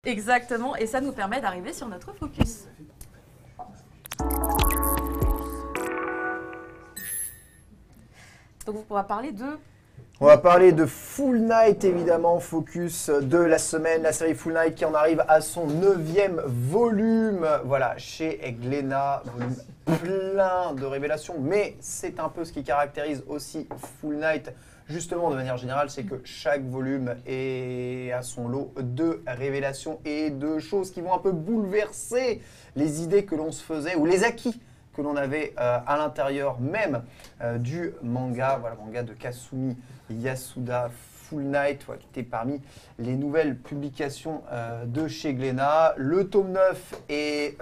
Exactement, et ça nous permet d'arriver sur notre focus. Donc on va parler de... On va parler de Full Night, évidemment, focus de la semaine, la série Full Night qui en arrive à son 9e volume. Voilà, chez Glénat, volume plein de révélations, mais c'est un peu ce qui caractérise aussi Full Night, justement de manière générale, c'est que chaque volume est à son lot de révélations et de choses qui vont un peu bouleverser les idées que l'on se faisait ou les acquis que l'on avait à l'intérieur même du manga, voilà, manga de Kasumi Yasuda, Full Night, voilà, qui était parmi les nouvelles publications de chez Glénat. Le tome 9 est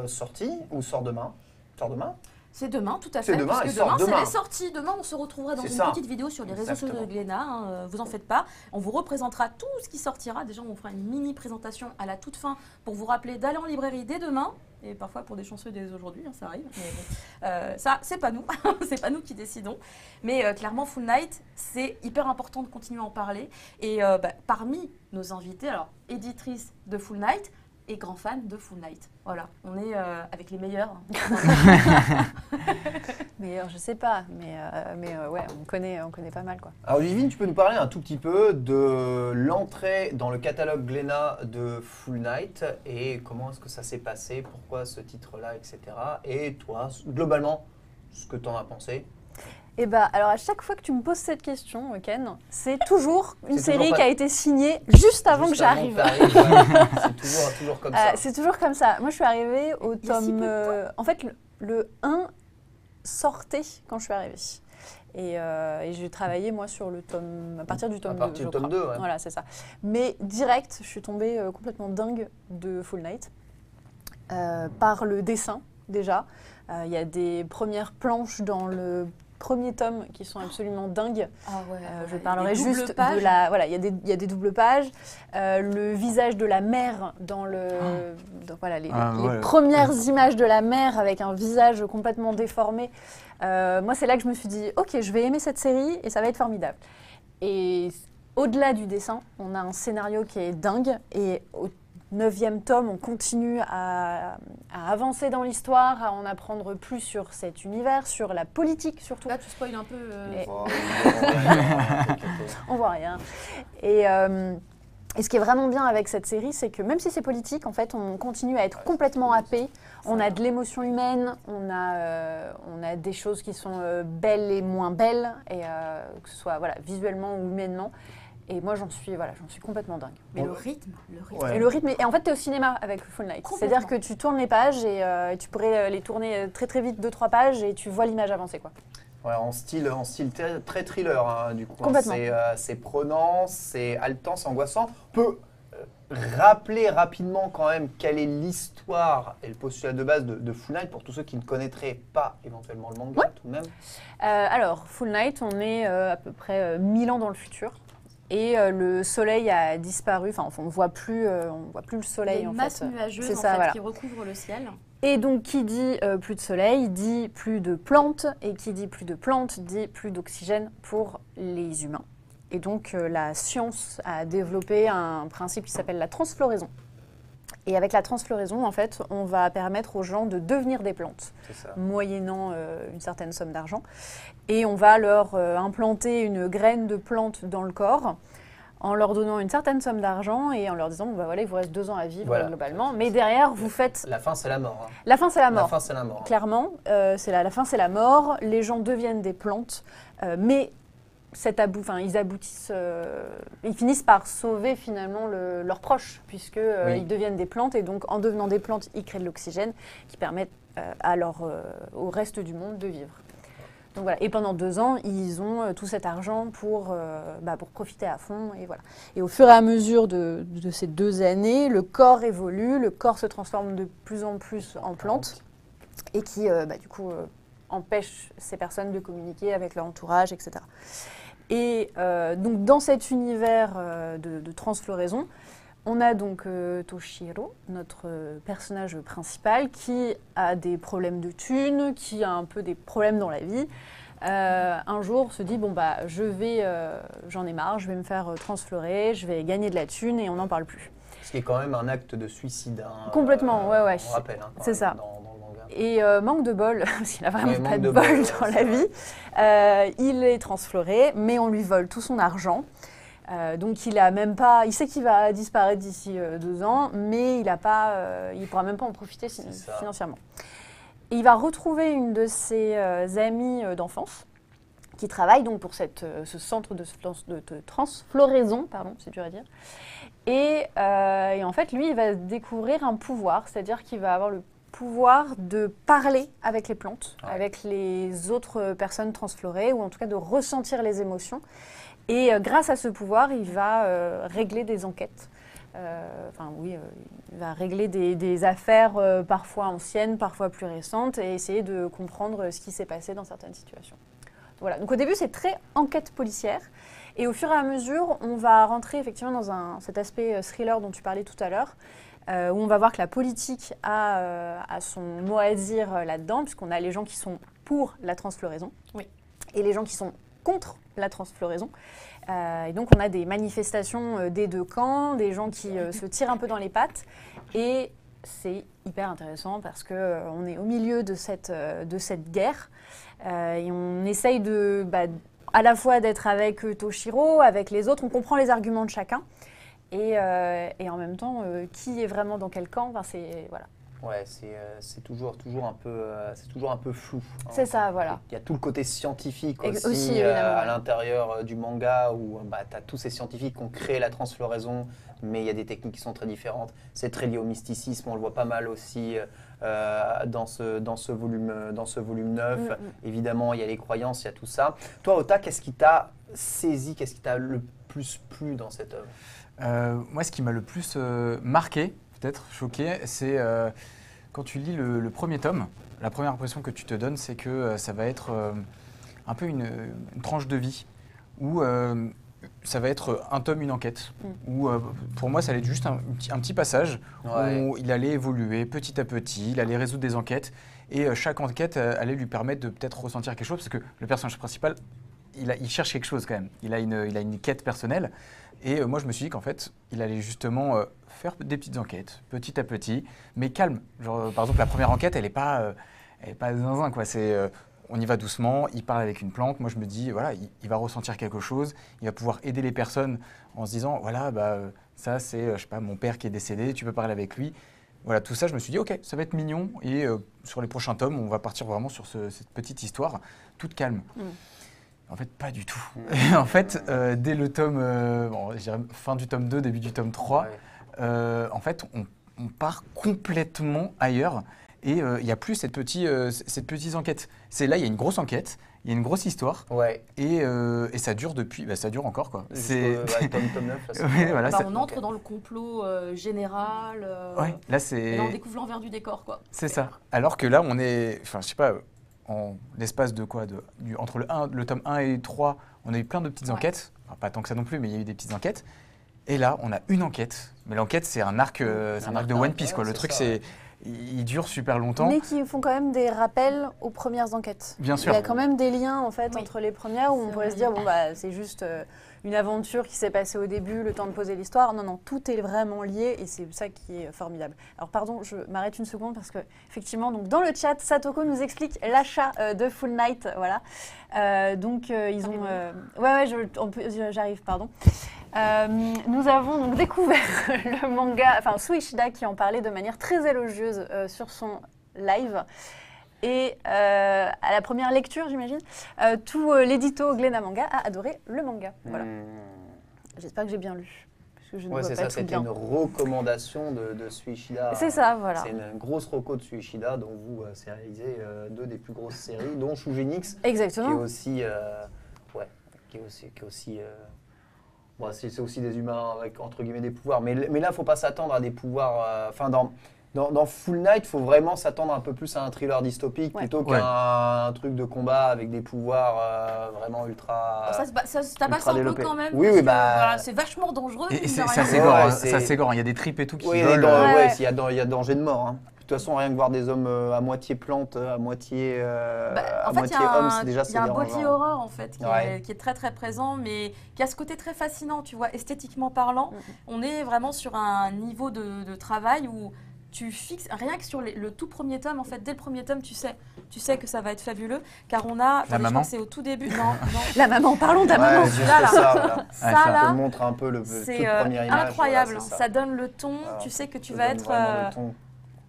sorti ou sort demain? Sort demain? C'est demain, tout à fait. C'est demain, puisque demain, c'est les sorties. Demain, on se retrouvera dans une petite vidéo sur les réseaux sociaux de Glénat. Hein, vous en faites pas. On vous représentera tout ce qui sortira. Déjà, on fera une mini présentation à la toute fin pour vous rappeler d'aller en librairie dès demain. Et parfois pour des chanceux dès aujourd'hui, hein, ça arrive. Mais bon, ça, c'est pas nous. C'est pas nous qui décidons. Mais clairement, Full Night, c'est hyper important de continuer à en parler. Et parmi nos invités, alors éditrice de Full Night, et grand fan de Full Night. Voilà, on est avec les meilleurs. Meilleurs, je sais pas, mais ouais, on connaît pas mal, quoi. Alors Olivine, tu peux nous parler un tout petit peu de l'entrée dans le catalogue Glénat de Full Night et comment est-ce que ça s'est passé, pourquoi ce titre-là, etc. Et toi, globalement, ce que tu en as pensé? Eh bah, alors à chaque fois que tu me poses cette question, Ken, c'est toujours une série qui a été signée juste avant que j'arrive. C'est toujours comme ça. C'est toujours comme ça. Moi, je suis arrivée au tome... en fait, le 1 sortait quand je suis arrivée. Et j'ai travaillé, moi, sur le tome... à partir du tome 2, à partir du tome 2, ouais. Voilà, c'est ça. Mais direct, je suis tombée complètement dingue de Full Night. Par le dessin, déjà. Il y a des premières planches dans le premier tome qui sont absolument dingues. Ah ouais, je parlerai juste de la... Voilà, il y a des doubles pages. Le visage de la mère dans le... voilà, les premières images de la mère avec un visage complètement déformé. Moi, c'est là que je me suis dit, ok, je vais aimer cette série et ça va être formidable. Et au-delà du dessin, on a un scénario qui est dingue. Et au 9e tome, on continue à avancer dans l'histoire, à en apprendre plus sur cet univers, sur la politique surtout. Là, tu spoil un peu. On voit rien. Et ce qui est vraiment bien avec cette série, c'est que même si c'est politique, en fait, on continue à être complètement happé. On a de l'émotion humaine, on a des choses qui sont belles et moins belles, et que ce soit visuellement ou humainement. Et moi, j'en suis complètement dingue. Mais le rythme. Ouais. Et le rythme, et en fait, tu es au cinéma avec Full Night. C'est-à-dire que tu tournes les pages et tu pourrais les tourner très très vite, 2-3 pages, et tu vois l'image avancer, quoi. Ouais, en style très thriller, hein, du coup. Complètement. C'est prenant, c'est haletant, c'est angoissant. On peut rappeler rapidement quand même quelle est l'histoire et le postulat de base de Full Night pour tous ceux qui ne connaîtraient pas éventuellement le manga, tout de même. Alors, Full Night, on est à peu près 1000 ans dans le futur. Et le soleil a disparu, enfin on ne voit plus le soleil. Une masse nuageuse qui recouvre le ciel. Et donc qui dit plus de soleil, dit plus de plantes, et qui dit plus de plantes, dit plus d'oxygène pour les humains. Et donc la science a développé un principe qui s'appelle la transfloraison. Et avec la transfloraison, en fait, on va permettre aux gens de devenir des plantes, moyennant une certaine somme d'argent. Et on va leur implanter une graine de plante dans le corps, en leur donnant une certaine somme d'argent et en leur disant, voilà, il vous reste 2 ans à vivre globalement. Mais derrière, vous faites... La fin, c'est la mort. Hein. La fin, c'est la mort. La fin, c'est la mort. Clairement, la fin, c'est la mort. Les gens deviennent des plantes, mais... ils finissent par sauver finalement leurs proches, puisqu'ils deviennent des plantes, et donc en devenant des plantes, ils créent de l'oxygène qui permet au reste du monde de vivre. Donc voilà. Et pendant 2 ans, ils ont tout cet argent pour profiter à fond. Et, voilà. Et au fur et à mesure de ces 2 années, le corps évolue, le corps se transforme de plus en plus en plante, et qui du coup empêche ces personnes de communiquer avec leur entourage, etc. Et donc dans cet univers de transfloraison, on a donc Toshiro, notre personnage principal, qui a des problèmes de thunes, qui a un peu des problèmes dans la vie. Un jour se dit, j'en ai marre, je vais me faire transflorer, je vais gagner de la thune et on n'en parle plus. Ce qui est quand même un acte de suicide. Complètement, ouais. On rappelle, c'est ça. Dans le manga. Et manque de bol, parce qu'il n'a vraiment pas de bol dans la vie, il est transfloré, mais on lui vole tout son argent. Donc il sait qu'il va disparaître d'ici 2 ans, mais il ne pourra même pas en profiter financièrement. Et il va retrouver une de ses amies d'enfance qui travaille donc pour ce centre de transfloraison, pardon, c'est dur à dire. Et en fait, lui, il va découvrir un pouvoir, c'est-à-dire qu'il va avoir le pouvoir de parler avec les plantes, avec les autres personnes transflorées, ou en tout cas de ressentir les émotions. Et grâce à ce pouvoir, il va régler des enquêtes. Il va régler des affaires parfois anciennes, parfois plus récentes, et essayer de comprendre ce qui s'est passé dans certaines situations. Voilà. Donc au début, c'est très enquête policière. Et au fur et à mesure, on va rentrer effectivement dans cet aspect thriller dont tu parlais tout à l'heure, où on va voir que la politique a son mot à dire là-dedans, puisqu'on a les gens qui sont pour la transfloraison et les gens qui sont contre la transfloraison. Et donc on a des manifestations des 2 camps, des gens qui se tirent un peu dans les pattes. Et c'est hyper intéressant parce qu'on est au milieu de cette guerre. Et on essaye à la fois d'être avec Toshiro, avec les autres. On comprend les arguments de chacun. Et en même temps, qui est vraiment dans quel camp, voilà. Ouais, c'est toujours un peu flou. Hein. C'est ça, voilà. Il y a tout le côté scientifique aussi à l'intérieur du manga où tu as tous ces scientifiques qui ont créé la transfloraison, mais il y a des techniques qui sont très différentes. C'est très lié au mysticisme, on le voit pas mal aussi dans ce volume 9. Évidemment, il y a les croyances, il y a tout ça. Toi, Ota, qu'est-ce qui t'a saisi, qu'est-ce qui t'a le plus plu dans cette œuvre? Moi, ce qui m'a le plus marqué, peut-être choqué, c'est quand tu lis le premier tome, la première impression que tu te donnes, c'est que ça va être un peu une tranche de vie, où ça va être un tome, une enquête, où pour moi ça allait être juste un petit passage où il allait évoluer petit à petit, il allait résoudre des enquêtes, et chaque enquête allait lui permettre de peut-être ressentir quelque chose, parce que le personnage principal, il cherche quelque chose quand même, il a une quête personnelle. Et moi, je me suis dit qu'en fait, il allait justement faire des petites enquêtes, petit à petit, mais calme. Genre, par exemple, la première enquête, elle n'est pas zinzin, quoi. On y va doucement, il parle avec une plante. Moi, je me dis, voilà, il va ressentir quelque chose, il va pouvoir aider les personnes en se disant, voilà, ça, c'est, je sais pas, mon père qui est décédé, tu peux parler avec lui. Voilà, tout ça, je me suis dit, ok, ça va être mignon. Et sur les prochains tomes, on va partir vraiment sur cette petite histoire, toute calme. En fait, pas du tout. En fait, dès le tome, je dirais fin du tome 2, début du tome 3, en fait, on part complètement ailleurs. Et il n'y a plus cette petite enquête. Là, il y a une grosse enquête, il y a une grosse histoire. Et ça dure ça dure encore, quoi. C'est tome 9. Voilà, on entre dans le complot général. Là, et là, on découvre l'envers du décor, quoi. C'est ça. Alors que là, on est, je sais pas, en l'espace de quoi, entre le tome 1 et 3, on a eu plein de petites enquêtes. Enfin, pas tant que ça non plus, mais il y a eu des petites enquêtes. Et là, on a une enquête. Mais l'enquête, c'est un arc de One Piece, quoi. Le truc, il dure super longtemps. Mais qui font quand même des rappels aux premières enquêtes. Bien sûr. Il y a quand même des liens, en fait, entre les premières, où on pourrait se dire, c'est juste une aventure qui s'est passée au début, le temps de poser l'histoire. Non, tout est vraiment lié et c'est ça qui est formidable. Alors pardon, je m'arrête une seconde parce que effectivement, donc dans le chat, Satoko nous explique l'achat de Full Night, voilà. Ils ont, j'arrive, pardon. Nous avons donc découvert le manga, Suishida qui en parlait de manière très élogieuse sur son live. Et à la première lecture, j'imagine, tout l'édito Glénat Manga a adoré le manga. Voilà. J'espère que j'ai bien lu. Parce que je ne vois c'est pas ça, c'était une recommandation de Suishida. C'est ça, voilà. C'est une grosse reco de Suishida, dont vous c'est réalisé 2 des plus grosses séries, dont Shugenix. Exactement. Qui est aussi c'est aussi des humains avec entre guillemets des pouvoirs. Mais là, il ne faut pas s'attendre à des pouvoirs. Dans Full Night, il faut vraiment s'attendre un peu plus à un thriller dystopique plutôt qu'un truc de combat avec des pouvoirs vraiment ultra. Ça passe un peu quand même. C'est vachement dangereux. Et ça s'égore, il y a des tripes et tout qui volent. Il y a danger de mort. Hein. toute façon, rien que voir des hommes à moitié plantes, à moitié, en fait, hommes, c'est déjà il y a un body dérangeant. horror en fait qui est très très présent, mais qui a ce côté très fascinant, tu vois, esthétiquement parlant. On est vraiment sur un niveau de travail où tu fixes, rien que sur le tout premier tome, en fait, dès le premier tome, tu sais que ça va être fabuleux, car on a, La maman. c'est au tout début, non. La maman, parlons de la maman. Ça là, te montre un peu le toute c'est première image. incroyable, voilà, c'est ça donne le ton, Voilà. tu sais que tu Ça vas donne être vraiment le ton.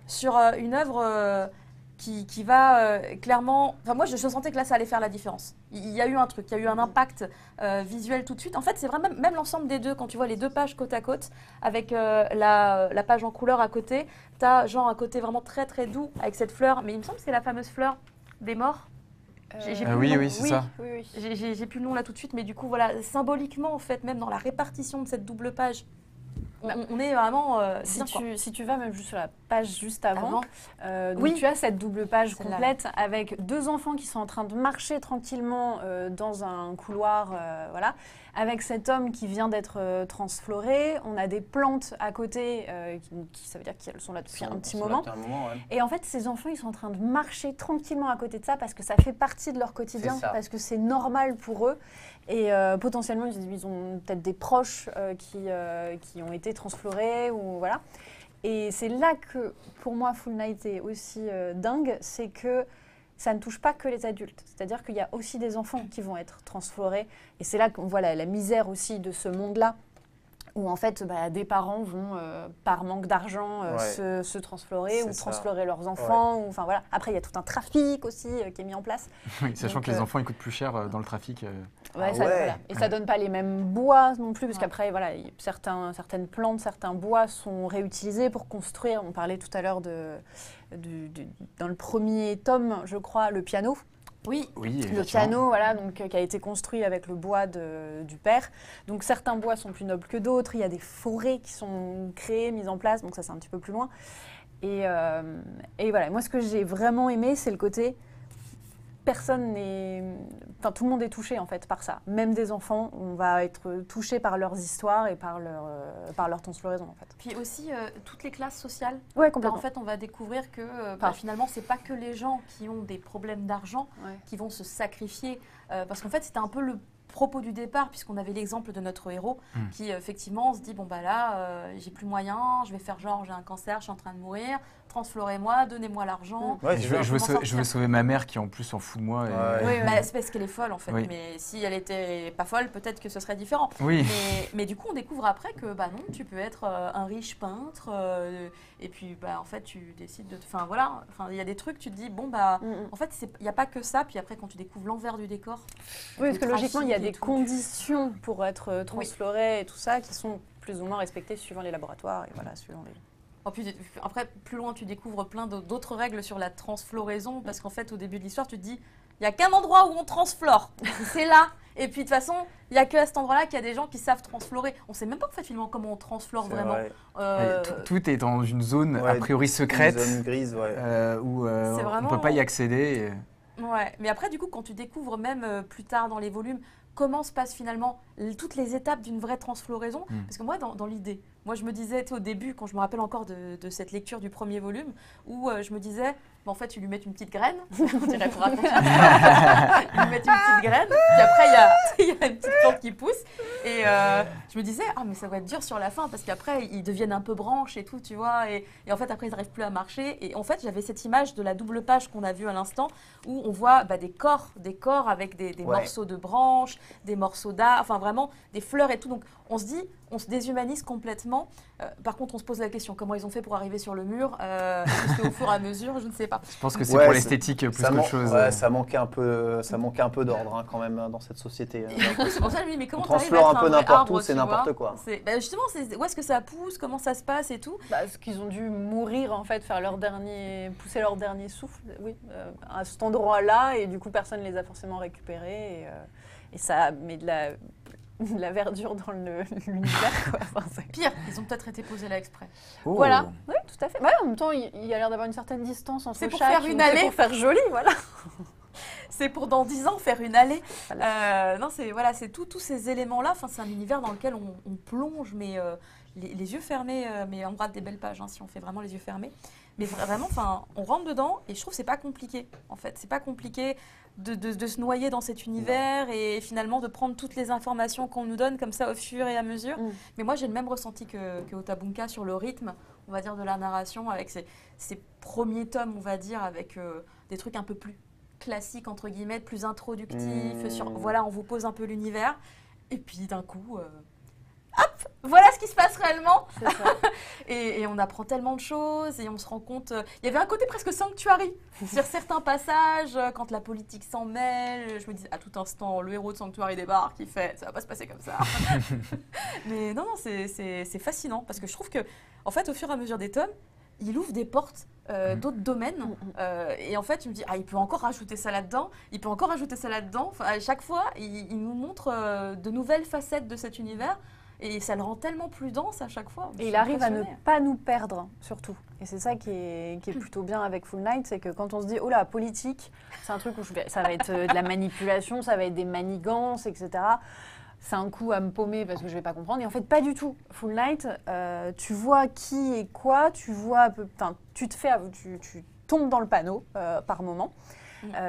sur une œuvre qui va clairement... Enfin, moi, je sentais que là, ça allait faire la différence. Il y a eu un truc, il y a eu un impact visuel tout de suite. En fait, c'est vraiment même l'ensemble des deux. Quand tu vois les deux pages côte à côte, avec la page en couleur à côté, tu as genre un côté vraiment très, très doux avec cette fleur. Mais il me semble que c'est la fameuse fleur des morts. J'ai plus le nom. Oui, c'est ça. Oui. J'ai plus le nom là tout de suite, mais du coup, voilà, symboliquement, en fait, même dans la répartition de cette double page, on est vraiment... Si tu vas même juste sur la page juste avant, donc Oui. tu as cette double page Celle-là. complète avec deux enfants qui sont en train de marcher tranquillement dans un couloir, voilà, avec cet homme qui vient d'être transfloré. On a des plantes à côté, ça veut dire qu'elles sont là depuis un petit moment. Et en fait, ces enfants, ils sont en train de marcher tranquillement à côté de ça parce que ça fait partie de leur quotidien, C'est ça. parce que c'est normal pour eux. Et potentiellement, ils ont peut-être des proches qui ont été transflorés ou voilà. Et c'est là que, pour moi, Full Night est aussi dingue, c'est que ça ne touche pas que les adultes. C'est-à-dire qu'il y a aussi des enfants qui vont être transflorés. Et c'est là qu'on voit la misère aussi de ce monde-là, où en fait, des parents vont, par manque d'argent, se transflorer ou transflorer leurs enfants. Ou, enfin, voilà. Après, il y a tout un trafic aussi qui est mis en place. Oui, sachant Donc, que les enfants ils coûtent plus cher dans le trafic. Voilà. Et ça donne pas les mêmes bois non plus, parce qu'après, voilà, certaines plantes, certains bois sont réutilisés pour construire. On parlait tout à l'heure dans le premier tome, je crois, le piano. Oui, Le piano, voilà, donc, qui a été construit avec le bois du père. Donc certains bois sont plus nobles que d'autres. Il y a des forêts qui sont créées, mises en place. Donc ça, c'est un petit peu plus loin. Et voilà, moi, ce que j'ai vraiment aimé, c'est le côté... tout le monde est touché en fait par ça. Même des enfants, on va être touché par leurs histoires et par leur transfloraison en fait. puis aussi toutes les classes sociales. Ouais, En complètement. fait, on va découvrir que finalement, c'est pas que les gens qui ont des problèmes d'argent qui vont se sacrifier. Parce qu'en fait, c'était un peu le propos du départ, puisqu'on avait l'exemple de notre héros qui, effectivement, se dit bon, bah là, j'ai plus moyen, je vais faire genre, j'ai un cancer, je suis en train de mourir, transflorez-moi, donnez-moi l'argent. Ouais, je veux sauver ma mère qui en plus s'en fout de moi. Ouais. C'est parce qu'elle est folle en fait, Oui. mais si elle était pas folle, peut-être que ce serait différent. Oui. Mais du coup, on découvre après que bah non, tu peux être un riche peintre et puis bah en fait, tu décides de. Enfin voilà, il y a des trucs, tu te dis bon bah en fait, il n'y a pas que ça. Puis après, quand tu découvres l'envers du décor. Oui, parce que le logiquement, il y a trafic et des tout. conditions pour être transfloré et tout ça qui sont plus ou moins respectées suivant les laboratoires et voilà, suivant les... Après, plus loin, tu découvres plein d'autres règles sur la transfloraison parce qu'en fait, au début de l'histoire, tu te dis il n'y a qu'un endroit où on transflore, c'est là. Et puis de toute façon, il n'y a qu'à cet endroit-là qu'il y a des gens qui savent transflorer. On ne sait même pas en fait, finalement, comment on transflore vraiment. Tout est dans une zone a priori secrète une zone grise, où on vraiment... ne peut pas y accéder. Ouais, mais après, du coup, quand tu découvres même plus tard dans les volumes comment se passent finalement toutes les étapes d'une vraie transfloraison, parce que moi, dans l'idée, moi, je me disais au début, quand je me rappelle encore de cette lecture du premier volume, où je me disais, en fait, tu lui mets une petite graine, on dirait pour raconter. Tu lui mets une petite graine, puis après, il y a une petite plante qui pousse, et je me disais, mais ça va être dur sur la fin, parce qu'après, ils deviennent un peu branches et tout, tu vois, et en fait, après, ils n'arrivent plus à marcher, et en fait, j'avais cette image de la double page qu'on a vue à l'instant, où on voit des corps avec des morceaux de branches, des morceaux d'arbres, enfin vraiment des fleurs et tout. Donc on se dit, on se déshumanise complètement. Par contre, on se pose la question, comment ils ont fait pour arriver sur le mur est-ce que au fur et à mesure, je ne sais pas. Je pense que c'est pour l'esthétique plus qu'autre chose. Ouais, ça manquait un peu d'ordre quand même dans cette société. C'est pour ça, mais comment on t'arrives à être transflore un peu n'importe arbre, où, c'est n'importe quoi. Justement, où est-ce que ça pousse, comment ça se passe et tout. Parce qu'ils ont dû mourir en fait, pousser leur dernier souffle, à cet endroit-là, et du coup personne ne les a forcément récupérés, et ça met de la verdure dans l'univers, quoi. Enfin, pire, ils ont peut-être été posés là exprès. Oh. Voilà, oui, tout à fait. En même temps, il y a l'air d'avoir une certaine distance entre chaque. C'est pour faire une allée. C'est pour faire joli, voilà. C'est pour dans 10 ans faire une allée. Voilà. Non, c'est tous ces éléments-là. Enfin, c'est un univers dans lequel on plonge, mais les yeux fermés, mais on rate des belles pages si on fait vraiment les yeux fermés. Mais vraiment, on rentre dedans et je trouve que c'est pas compliqué. En fait, c'est pas compliqué de se noyer dans cet univers et finalement de prendre toutes les informations qu'on nous donne comme ça au fur et à mesure. Mais moi, j'ai le même ressenti que Otabunka sur le rythme, on va dire, de la narration avec ces premiers tomes, on va dire, avec des trucs un peu plus classiques entre guillemets, plus introductifs. Voilà, on vous pose un peu l'univers et puis d'un coup. Hop, voilà ce qui se passe réellement. C'est ça. et on apprend tellement de choses et on se rend compte. Il y avait un côté presque Sanctuary sur certains passages, quand la politique s'en mêle. Je me dis à tout instant, le héros de Sanctuary débarque, il fait ça va pas se passer comme ça. Mais non, c'est fascinant parce que je trouve que, en fait, au fur et à mesure des tomes, il ouvre des portes d'autres domaines. Et en fait, je me dis, il peut encore rajouter ça là-dedans, il peut encore rajouter ça là-dedans. Enfin, à chaque fois, il nous montre de nouvelles facettes de cet univers. Et ça le rend tellement plus dense à chaque fois. Et il arrive à ne pas nous perdre, surtout. Et c'est ça qui est plutôt bien avec Full Night, c'est que quand on se dit, oh là, politique, c'est un truc où ça va être de la manipulation, ça va être des manigances, etc. C'est un coup à me paumer parce que je ne vais pas comprendre. Et en fait, pas du tout. Full Night, tu vois qui est quoi, tu vois, tu tombes dans le panneau par moment.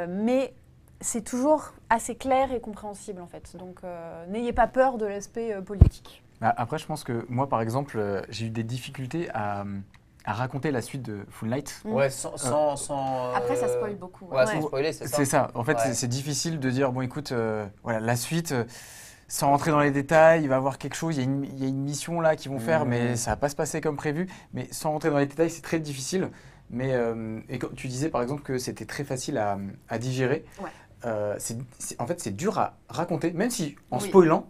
Mais c'est toujours assez clair et compréhensible en fait. Donc n'ayez pas peur de l'aspect politique. Après, je pense que moi, par exemple, j'ai eu des difficultés à raconter la suite de Full Night. Ouais, sans Après, ça spoil beaucoup. Ouais, sans spoiler, c'est ça. C'est ça. En fait, c'est difficile de dire, bon, écoute, voilà, la suite, sans rentrer dans les détails, il va y avoir quelque chose, il y a une mission là qu'ils vont faire, mais ça va pas se passer comme prévu. Mais sans rentrer dans les détails, c'est très difficile. Mais et quand tu disais, par exemple, que c'était très facile à digérer. Ouais. En fait, c'est dur à raconter, même si en spoilant,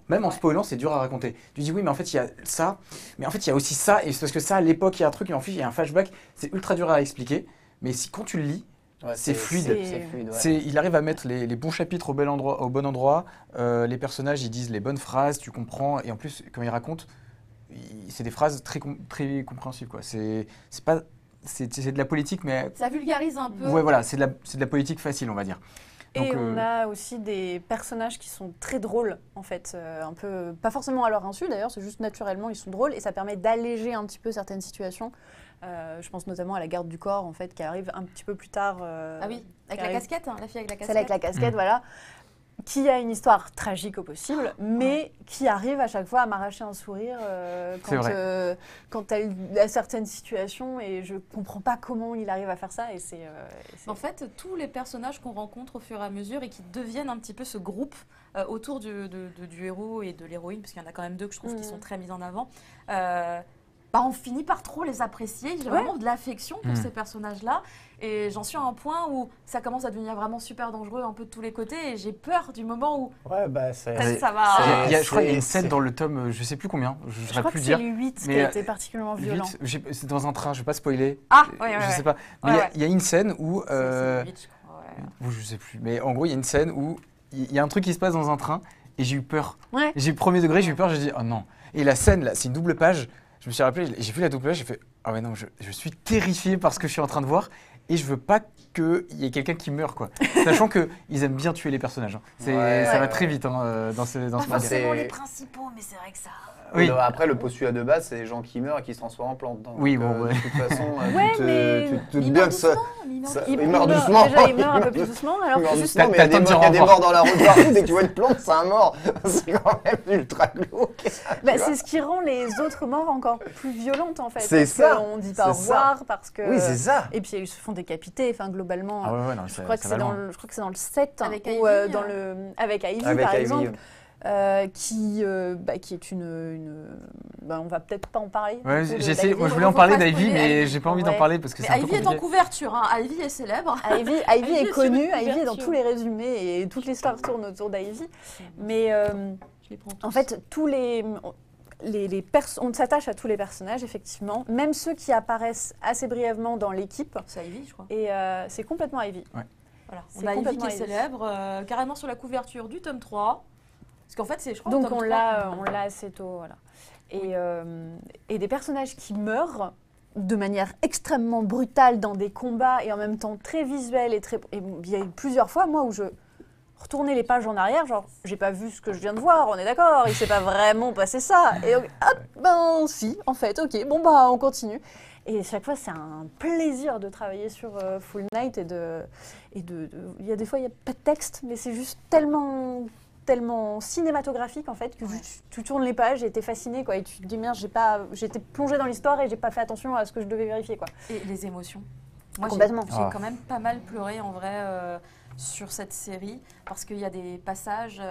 c'est dur à raconter. Tu dis oui, mais en fait, il y a ça, mais en fait, il y a aussi ça, et c'est parce que ça, à l'époque, il y a un truc, et en fait, il y a un flashback. C'est ultra dur à expliquer, mais quand tu le lis, c'est fluide. C'est fluide, ouais. Il arrive à mettre les bons chapitres au bon endroit, les personnages, ils disent les bonnes phrases, tu comprends, et en plus, quand ils racontent, c'est des phrases très compréhensibles, quoi. C'est de la politique, mais... Ça vulgarise un peu. Ouais, voilà, c'est de la politique facile, on va dire. Et on a aussi des personnages qui sont très drôles, en fait, un peu, pas forcément à leur insu d'ailleurs, c'est juste naturellement, ils sont drôles et ça permet d'alléger un petit peu certaines situations. Je pense notamment à la garde du corps, en fait, qui arrive un petit peu plus tard. Ah oui, avec la casquette, la fille avec la casquette. Celle avec la casquette, voilà. Qui a une histoire tragique au possible, mais qui arrive à chaque fois à m'arracher un sourire quand elle a certaines situations et je comprends pas comment il arrive à faire ça. En fait, tous les personnages qu'on rencontre au fur et à mesure et qui deviennent un petit peu ce groupe autour du héros et de l'héroïne, parce qu'il y en a quand même deux que je trouve qui sont très mis en avant, on finit par trop les apprécier. J'ai vraiment de l'affection pour ces personnages-là. Et j'en suis à un point où ça commence à devenir vraiment super dangereux un peu de tous les côtés. Et j'ai peur du moment où ça va... Je crois qu'il y a une scène dans le tome, je sais plus combien, je crois que c'est le 8 qui a été particulièrement violent. C'est dans un train, je ne vais pas spoiler. Je sais pas. Mais il y a une scène où... c'est le 8, je crois. Je sais plus. Mais en gros, il y a une scène où il y a un truc qui se passe dans un train et j'ai eu peur. Ouais. J'ai eu premier degré, j'ai eu peur, j'ai dit oh non. Et la scène, là, c'est une double page. Je me suis rappelé, j'ai vu la double page, j'ai fait ah ouais non, je suis terrifié par ce que je suis en train de voir et je veux pas qu'il y ait quelqu'un qui meure, quoi. Sachant qu'ils aiment bien tuer les personnages. Hein. Ça va très vite dans ce manga. Pas forcément les principaux, mais c'est vrai que ça... Oui. Après, le postulat de base, c'est les gens qui meurent et qui se transforment en plantes. Donc, oui, bon, de toute façon, tu te il bien meurt que ça... Il meurt doucement. Déjà, il meurt un peu plus doucement. Alors il meurt doucement, mais il y a des morts dans la route partout. Dès que tu vois une plante, c'est un mort. C'est quand même ultra glauque. C'est ce qui rend les autres morts encore plus violentes, en fait. C'est ça. On dit pas au revoir, parce que... Oui, c'est ça. Et puis, ils se font décapiter, enfin, globalement. Ah ouais, non, je crois que c'est dans le 7. Avec Ivy. Avec Ivy, par exemple. Qui est une on va peut-être pas en parler. Ouais, moi je voulais en parler d'Ivy, mais j'ai pas envie d'en parler parce que c'est un peu compliqué. Ivy est en couverture, Ivy est célèbre. Ivy est connue, Ivy est dans tous les résumés et toute l'histoire tourne autour d'Ivy. Mais en fait, on s'attache à tous les personnages, effectivement, même ceux qui apparaissent assez brièvement dans l'équipe. C'est Ivy, je crois. Et c'est complètement Ivy. Ouais. Voilà. On a Ivy qui est célèbre, carrément sur la couverture du tome 3. Parce qu'en fait, je crois donc on l'a assez tôt, voilà. Et des personnages qui meurent de manière extrêmement brutale dans des combats et en même temps très visuels et il y a eu plusieurs fois moi où je retourner les pages en arrière, genre j'ai pas vu ce que je viens de voir, on est d'accord, il s'est pas vraiment passé ça. Et ben si, en fait, ok, bon bah on continue. Et chaque fois c'est un plaisir de travailler sur Full Night il y a des fois il y a pas de texte, mais c'est juste tellement cinématographique en fait que tu tournes les pages et t'es fasciné quoi, et tu te dis merde, j'étais plongée dans l'histoire et j'ai pas fait attention à ce que je devais vérifier quoi. Et les émotions. Moi, complètement. J'ai quand même pas mal pleuré en vrai sur cette série parce qu'il y a des passages,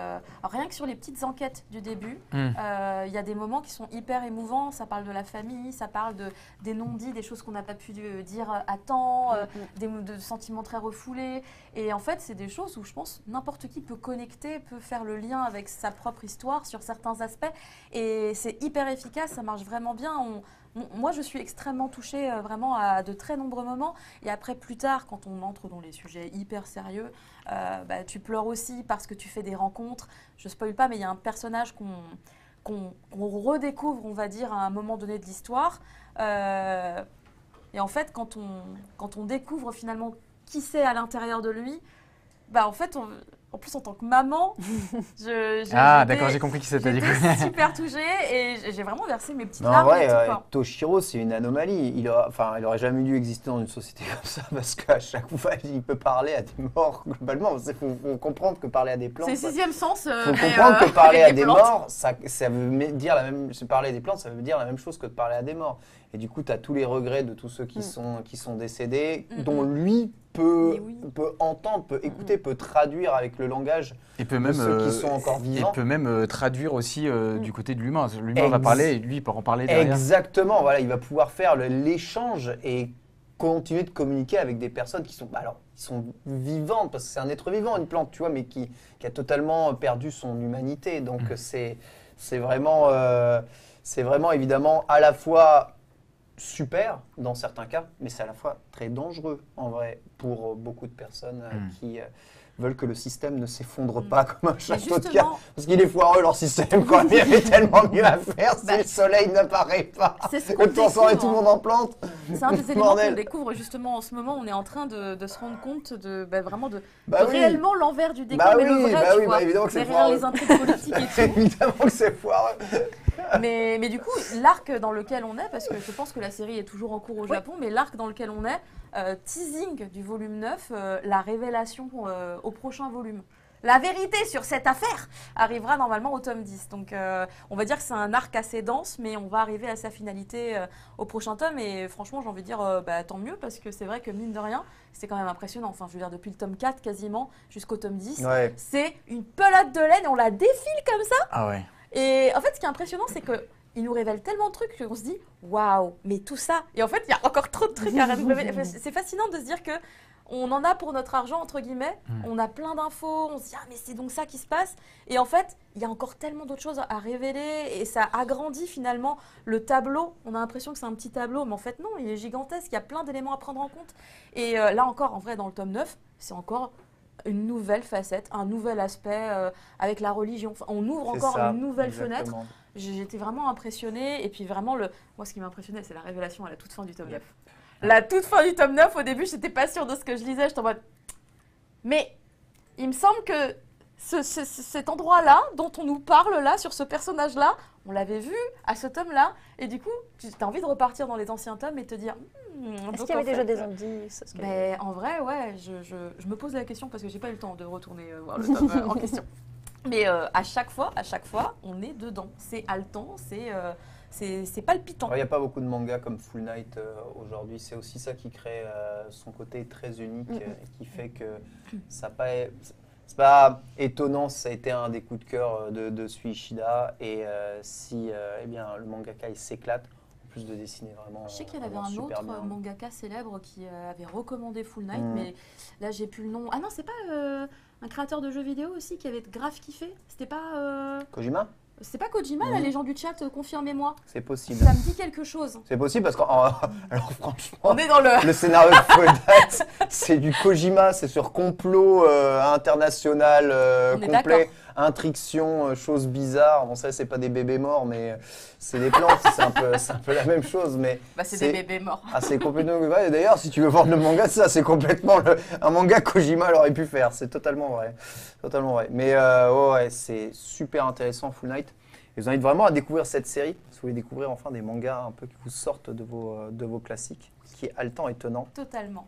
rien que sur les petites enquêtes du début, il y a des moments qui sont hyper émouvants. Ça parle de la famille, ça parle des non-dits, des choses qu'on n'a pas pu dire à temps, de sentiments très refoulés. Et en fait, c'est des choses où je pense n'importe qui peut connecter, peut faire le lien avec sa propre histoire sur certains aspects. Et c'est hyper efficace, ça marche vraiment bien. Moi, je suis extrêmement touchée vraiment à de très nombreux moments. Et après, plus tard, quand on entre dans les sujets hyper sérieux, tu pleures aussi parce que tu fais des rencontres. Je ne spoil pas, mais il y a un personnage qu'on redécouvre, on va dire, à un moment donné de l'histoire. Et en fait, quand on découvre finalement qui c'est à l'intérieur de lui, en fait, en plus, en tant que maman, d'accord, j'ai compris qui c'était. J'étais super touchée et j'ai vraiment versé mes petites larmes. Toshiro, c'est une anomalie. Il aurait jamais dû exister dans une société comme ça parce qu'à chaque fois, il peut parler à des morts globalement. Il faut comprendre que parler à des plantes. C'est le sixième sens. Il faut comprendre que parler à des morts, ça veut dire la même. Parler à des plantes, ça veut dire la même chose que de parler à des morts. Et du coup, tu as tous les regrets de tous ceux qui sont décédés, dont lui peut entendre, peut écouter, peut traduire avec le langage de ceux qui sont encore vivants. Et peut même traduire aussi du côté de l'humain. L'humain va parler et lui, il peut en parler derrière. Exactement, voilà, il va pouvoir faire l'échange et continuer de communiquer avec des personnes qui sont, qui sont vivantes, parce que c'est un être vivant, une plante, tu vois, mais qui a totalement perdu son humanité. Donc c'est vraiment évidemment à la fois super dans certains cas, mais c'est à la fois très dangereux en vrai pour beaucoup de personnes qui veulent que le système ne s'effondre pas comme un château de cartes. Parce qu'il est foireux leur système quand même, il y avait tellement mieux à faire si le soleil n'apparaît pas. C'est ce que transformer tout le monde en plante. C'est un des éléments qu'on découvre justement en ce moment. On est en train de se rendre compte vraiment de réellement l'envers du décor. Mais le vrai, évidemment que c'est derrière foireux. les intrigues politiques et tout. Évidemment que c'est foireux. Mais du coup, l'arc dans lequel on est, parce que je pense que la série est toujours en cours au Japon, mais l'arc dans lequel on est, teasing du volume 9, la révélation au prochain volume. La vérité sur cette affaire arrivera normalement au tome 10. Donc on va dire que c'est un arc assez dense, mais on va arriver à sa finalité au prochain tome. Et franchement, j'ai envie de dire tant mieux, parce que c'est vrai que mine de rien, c'est quand même impressionnant. Enfin, je veux dire, depuis le tome 4 quasiment jusqu'au tome 10, c'est une pelote de laine et on la défile comme ça. Ah ouais. Et en fait, ce qui est impressionnant, c'est qu'il nous révèle tellement de trucs qu'on se dit waouh, mais tout ça. Et en fait, il y a encore trop de trucs à révéler. C'est fascinant de se dire que on en a pour notre argent, entre guillemets. On a plein d'infos. On se dit ah, mais c'est donc ça qui se passe. Et en fait, il y a encore tellement d'autres choses à révéler. Et ça agrandit finalement le tableau. On a l'impression que c'est un petit tableau, mais en fait, non, il est gigantesque. Il y a plein d'éléments à prendre en compte. Et là encore, en vrai, dans le tome 9, c'est encore une nouvelle facette, un nouvel aspect avec la religion. Enfin, on ouvre encore une nouvelle fenêtre. J'étais vraiment impressionnée. Et puis vraiment, moi, ce qui m'a impressionnée, c'est la révélation à la toute fin du tome 9. La toute fin du tome 9, au début, je n'étais pas sûre de ce que je lisais. J'étais en mode... Mais il me semble que cet endroit-là, dont on nous parle là, sur ce personnage-là, on l'avait vu à ce tome-là. Et du coup, tu as envie de repartir dans les anciens tomes et te dire... Est-ce qu'il y avait déjà des indices? En vrai, ouais. Je me pose la question parce que j'ai pas eu le temps de retourner voir le tome en question. Mais à chaque fois, on est dedans. C'est haletant, c'est palpitant. Il n'y a pas beaucoup de mangas comme Full Night aujourd'hui. C'est aussi ça qui crée son côté très unique et qui fait que ça pas... C'est pas étonnant, ça a été un des coups de cœur de Suishida. Et si le mangaka il s'éclate, en plus de dessiner vraiment. Je sais qu'il y avait un autre mangaka célèbre qui avait recommandé Full Night, mais là j'ai plus le nom. Ah non, c'est pas un créateur de jeux vidéo aussi qui avait grave kiffé? C'était pas. Kojima? C'est pas Kojima, là, les gens du chat, confirmez-moi. C'est possible. Ça me dit quelque chose. C'est possible parce que, alors franchement, on est dans le scénario de Full Night, c'est du Kojima, c'est sur complot international complet, intriction, choses bizarres. Bon, ça, c'est pas des bébés morts, mais c'est des plantes, c'est un peu la même chose. Mais bah, c'est des bébés morts. Ah, c'est complètement. Ouais, d'ailleurs, si tu veux vendre le manga, ça, c'est complètement un manga Kojima aurait pu faire. C'est totalement vrai. Totalement vrai. Mais ouais, c'est super intéressant, Full Night. Et je vous invite vraiment à découvrir cette série. Si vous voulez découvrir enfin des mangas un peu qui vous sortent de vos classiques, ce qui est haletant et tenant. Totalement.